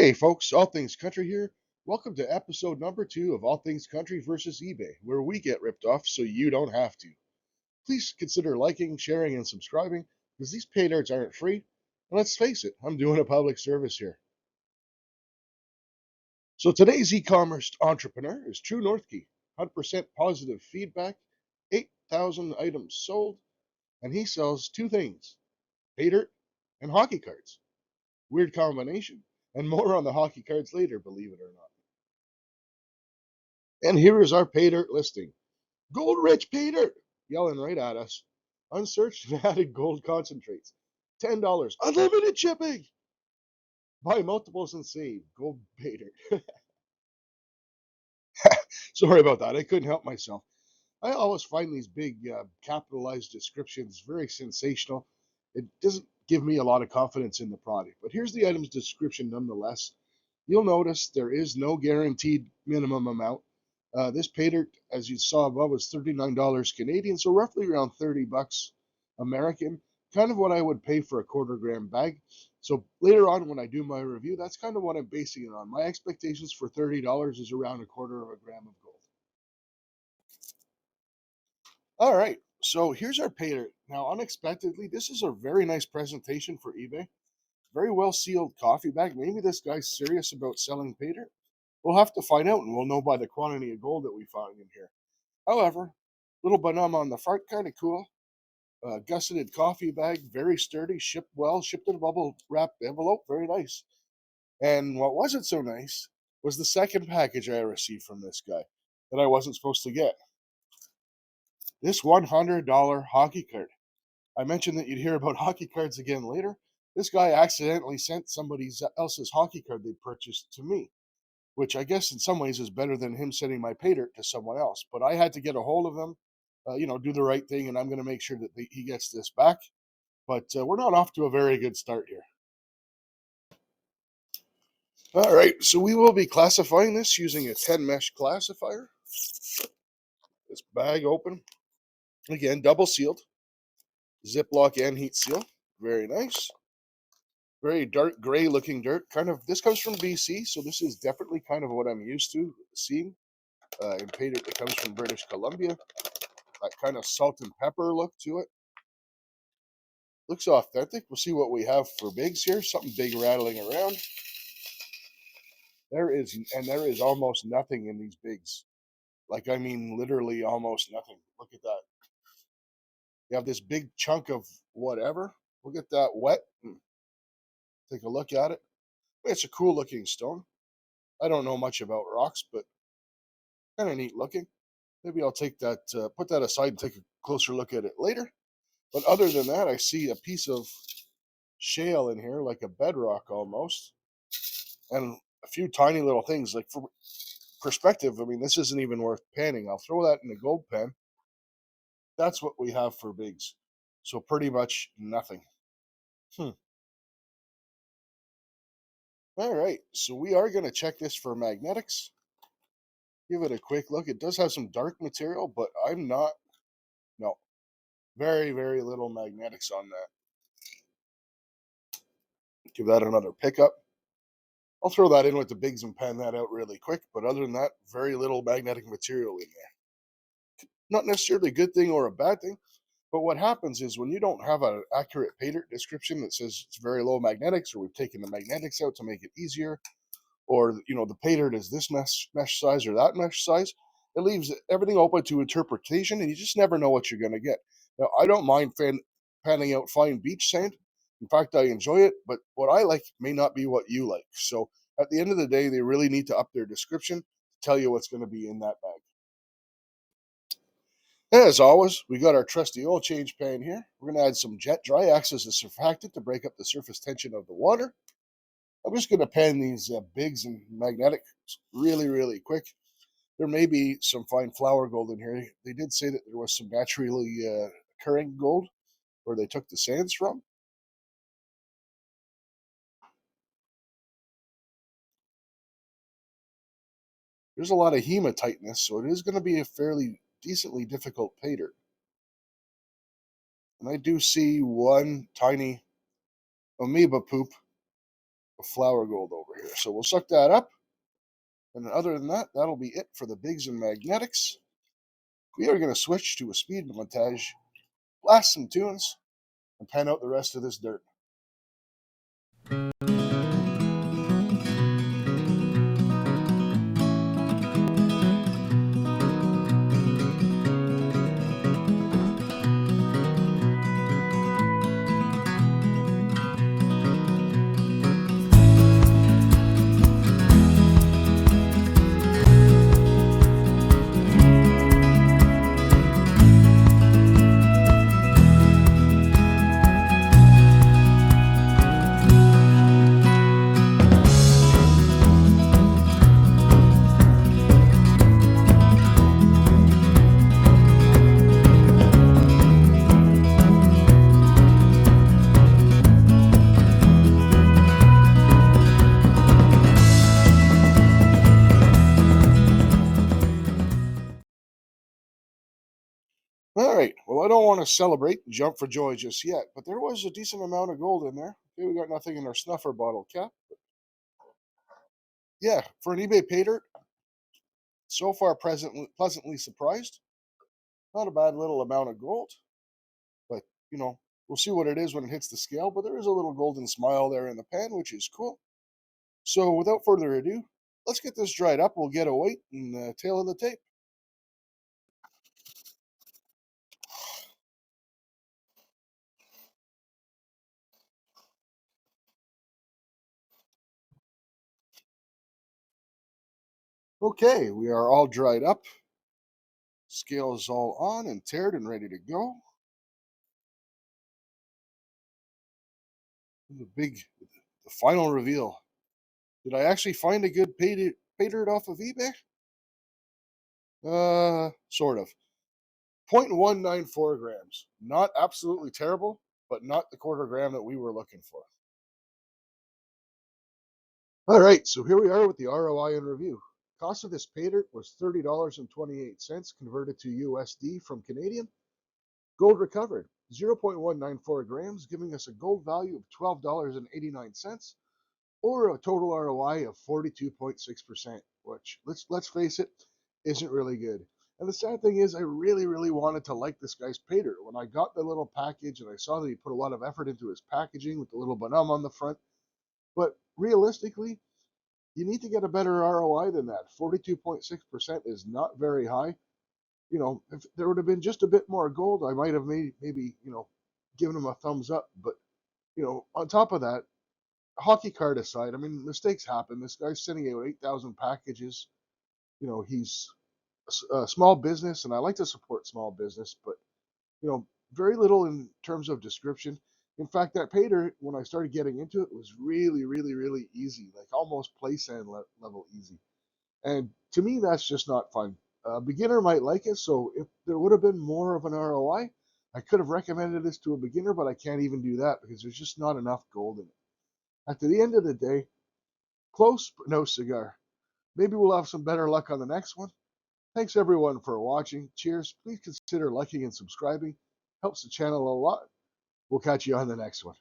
Hey folks, All Things Country here. Welcome to episode number 2 of All Things Country versus eBay, where we get ripped off so you don't have to. Please consider liking, sharing, and subscribing because these paydirts aren't free. And let's face it, I'm doing a public service here. So today's e-commerce entrepreneur is TrueNorthhky. 100% positive feedback, 8,000 items sold, and he sells two things, paydirt and hockey cards. Weird combination, and more on the hockey cards later, believe it or not. And here is our pay dirt listing. Gold rich pay dirt, yelling right at us. Unsearched and added gold concentrates. $10. Unlimited shipping. Buy multiples and save. Gold pay dirt. Sorry about that. I couldn't help myself. I always find these big capitalized descriptions very sensational. It doesn't give me a lot of confidence in the product. But here's the item's description nonetheless. You'll notice there is no guaranteed minimum amount. This pay dirt, as you saw above, was $39 Canadian, so roughly around 30 bucks American. Kind of what I would pay for a quarter-gram bag. So later on, when I do my review, that's kind of what I'm basing it on. My expectations for $30 is around a quarter of a gram of gold. All right, so here's our pay dirt. Now, unexpectedly, this is a very nice presentation for eBay. Very well sealed coffee bag. Maybe this guy's serious about selling pay dirt. We'll have to find out, and we'll know by the quantity of gold that we find in here. However, little banana on the front, kind of cool. Gusseted coffee bag, very sturdy, shipped well, shipped in a bubble wrapped envelope, very nice. And what wasn't so nice was the second package I received from this guy that I wasn't supposed to get. This $100 hockey card. I mentioned that you'd hear about hockey cards again later. This guy accidentally sent somebody else's hockey card they purchased to me, which I guess in some ways is better than him sending my pay dirt to someone else. But I had to get a hold of him, do the right thing, and I'm going to make sure that he gets this back. But we're not off to a very good start here. All right, so we will be classifying this using a 10 mesh classifier. This bag open. Again, double sealed. Ziploc and heat seal. Very nice. Very dark gray looking dirt. This comes from BC, so this is definitely kind of what I'm used to seeing. In pay dirt that comes from British Columbia. That kind of salt and pepper look to it. Looks authentic. We'll see what we have for bigs here. Something big rattling around. There is almost nothing in these bigs. Like, I mean, literally almost nothing. Look at that. You have this big chunk of whatever. We'll get that wet and take a look at it. It's a cool looking stone. I don't know much about rocks, but kind of neat looking. Maybe I'll take that, put that aside and take a closer look at it later. But other than that, I see a piece of shale in here, like a bedrock almost, and a few tiny little things. Like, for perspective, I mean, this isn't even worth panning. I'll throw that in the gold pan. That's what we have for bigs. So pretty much nothing. All right, so we are going to check this for magnetics. Give it a quick look. It does have some dark material, but no, very, very little magnetics on that. Give that another pickup. I'll throw that in with the bigs and pan that out really quick, but other than that, very little magnetic material in there. Not necessarily a good thing or a bad thing, but what happens is when you don't have an accurate pay dirt description that says it's very low magnetics, or we've taken the magnetics out to make it easier, or the pay dirt is this mesh size or that mesh size, it leaves everything open to interpretation, and you just never know what you're going to get. Now, I don't mind panning out fine beach sand. In fact, I enjoy it, but what I like may not be what you like. So at the end of the day, they really need to up their description to tell you what's going to be in that bag. As always, we got our trusty oil change pan here. We're going to add some jet dry, acts as a surfactant to break up the surface tension of the water. I'm just going to pan these bigs and magnetics really, really quick. There may be some fine flour gold in here. They did say that there was some naturally occurring gold where they took the sands from. There's a lot of hematiteness, so it is going to be a fairly decently difficult pay dirt. And I do see one tiny amoeba poop of flour gold over here. So we'll suck that up. And other than that, that'll be it for the bigs and magnetics. We are going to switch to a speed montage, blast some tunes, and pan out the rest of this dirt. All right. Well, I don't want to celebrate and jump for joy just yet, but there was a decent amount of gold in there. Okay, we got nothing in our snuffer bottle cap. Yeah, for an eBay Paydirt, so far pleasantly surprised. Not a bad little amount of gold, but we'll see what it is when it hits the scale. But there is a little golden smile there in the pan, which is cool. So without further ado, let's get this dried up. We'll get a weight and the tail of the tape. Okay, we are all dried up. Scale is all on and tared and ready to go. The final reveal. Did I actually find a good pay dirt off of eBay? Sort of. 0.194 grams. Not absolutely terrible, but not the quarter gram that we were looking for. All right, so here we are with the ROI and review. Cost of this pay dirt was $30.28 converted to USD from Canadian. Gold recovered 0.194 grams, giving us a gold value of $12.89, or a total ROI of 42.6%, which let's face it, isn't really good. And the sad thing is, I really, really wanted to like this guy's Paydirt. When I got the little package and I saw that he put a lot of effort into his packaging with the little bonhomme on the front, but realistically, you need to get a better ROI than that. 42.6% is not very high. If there would have been just a bit more gold, I might have maybe given him a thumbs up. But on top of that, hockey card aside, I mean, mistakes happen. This guy's sending out 8,000 packages. He's a small business, and I like to support small business, but very little in terms of description. In fact, that Paydirt, when I started getting into it, was really, really, really easy, like almost play sand level easy. And to me, that's just not fun. A beginner might like it, so if there would have been more of an ROI, I could have recommended this to a beginner, but I can't even do that because there's just not enough gold in it. At the end of the day, close but no cigar. Maybe we'll have some better luck on the next one. Thanks everyone for watching. Cheers. Please consider liking and subscribing. Helps the channel a lot. We'll catch you on the next one.